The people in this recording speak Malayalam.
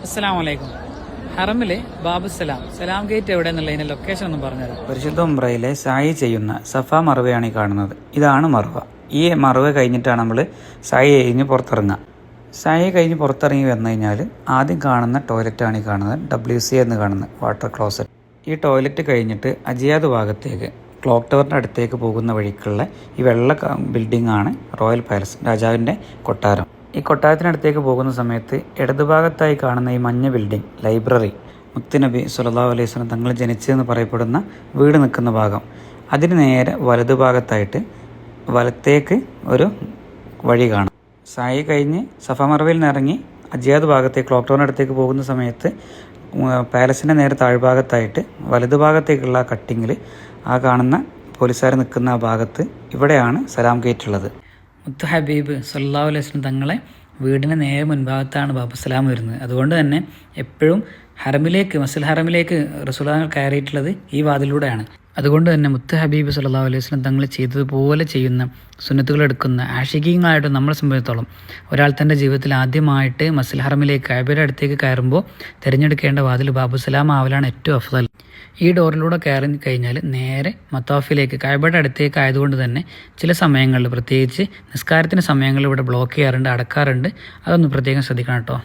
അസ്സലാമു അലൈക്കും. ഹറമിലെ ബാബുസലാം സലാം ഗേറ്റ് എവിടെ എന്നുള്ളതിന്റെ ലൊക്കേഷൻ ഒന്നും പറഞ്ഞുതരാം. പരിശുദ്ധ ഉംറയിലെ സായി ചെയ്യുന്ന സഫ മറുവയാണ് ഈ കാണുന്നത്. ഇതാണ് മറുവ. ഈ മറുവ കഴിഞ്ഞിട്ടാണ് നമ്മൾ സായി കഴിഞ്ഞ് പുറത്തിറങ്ങുക. സായി കഴിഞ്ഞ് പുറത്തിറങ്ങി വന്നു കഴിഞ്ഞാൽ ആദ്യം കാണുന്ന ടോയ്ലറ്റാണ് ഈ കാണുന്നത്, WC എന്ന് കാണുന്നത് വാട്ടർ ക്ലോസറ്റ്. ഈ ടോയ്ലറ്റ് കഴിഞ്ഞിട്ട് അജിയാദ് ഭാഗത്തേക്ക് ക്ലോക്ക് ടവറിൻ്റെ അടുത്തേക്ക് പോകുന്ന വഴിക്കുള്ള ഈ വെള്ള ബിൽഡിംഗ് ആണ് റോയൽ പാലസ്, രാജാവിൻ്റെ കൊട്ടാരം. ഈ കൊട്ടാരത്തിനടുത്തേക്ക് പോകുന്ന സമയത്ത് ഇടതുഭാഗത്തായി കാണുന്ന ഈ മഞ്ഞ ബിൽഡിംഗ് ലൈബ്രറി, മുത്തുനബി സല്ലല്ലാഹു അലൈഹി വസല്ലം തങ്ങൾ ജനിച്ചതെന്ന് പറയപ്പെടുന്ന വീട് നിൽക്കുന്ന ഭാഗം. അതിന് നേരെ വലതുഭാഗത്തായിട്ട് വലത്തേക്ക് ഒരു വഴി കാണാം. സായി കഴിഞ്ഞ് സഫ മറവയിൽ നിന്ന് ഇറങ്ങി അജിയാദ് ഭാഗത്തേക്ക് ക്ലോക്ക് ടവറിൻ്റെ അടുത്തേക്ക് പോകുന്ന സമയത്ത് പാലസിൻ്റെ നേരെ താഴ്ഭാഗത്തായിട്ട് വലതുഭാഗത്തേക്കുള്ള കട്ടിങ്ങിൽ ആ കാണുന്ന പോലീസുകാർ നിൽക്കുന്ന ആ ഭാഗത്ത് ഇവിടെയാണ് സലാം ഗേറ്റ് ഉള്ളത്. മുത്തു ഹബീബ് സല്ലല്ലാഹു അലൈഹി വസല്ലം തങ്ങളെ വീടിന് നേരെ മുൻഭാഗത്താണ് ബാബുസലാം വരുന്നത്. അതുകൊണ്ട് തന്നെ എപ്പോഴും ഹറമിലേക്ക്, മസ്ജിദുൽ ഹറമിലേക്ക് റസൂലുള്ളാഹി കയറിയിട്ടുള്ളത് ഈ വാതിലൂടെയാണ്. അതുകൊണ്ട് തന്നെ മുത്ത് ഹബീബ് സല്ലല്ലാഹു അലൈഹി വസല്ലം തങ്ങൾ ചെയ്തതുപോലെ ചെയ്യുന്ന സുന്നത്തുകൾ എടുക്കുന്ന ആഷിഖീങ്ങളായിട്ട് നമ്മളെ സംബന്ധിച്ചിടത്തോളം ഒരാൾ തൻ്റെ ജീവിതത്തിൽ ആദ്യമായിട്ട് മസ്ജിദുൽ ഹറമിലേക്ക് കഅബയുടെ അടുത്തേക്ക് കയറുമ്പോൾ തിരഞ്ഞെടുക്കേണ്ട വാതിൽ ബാബുസലാം ആവലാണ് ഏറ്റവും അഫ്ദൽ. ഈ ഡോറിലൂടെ കയറി കഴിഞ്ഞാൽ നേരെ മത്താഫിലേക്ക് കഅബയുടെ അടുത്തേക്ക് ആയതുകൊണ്ട് തന്നെ ചില സമയങ്ങളിൽ, പ്രത്യേകിച്ച് നിസ്കാരത്തിൻ്റെ സമയങ്ങളിൽ ഇവിടെ ബ്ലോക്ക് ചെയ്യാറുണ്ട്, അടക്കാറുണ്ട്. അതൊന്ന് പ്രത്യേകം ശ്രദ്ധിക്കണം കേട്ടോ.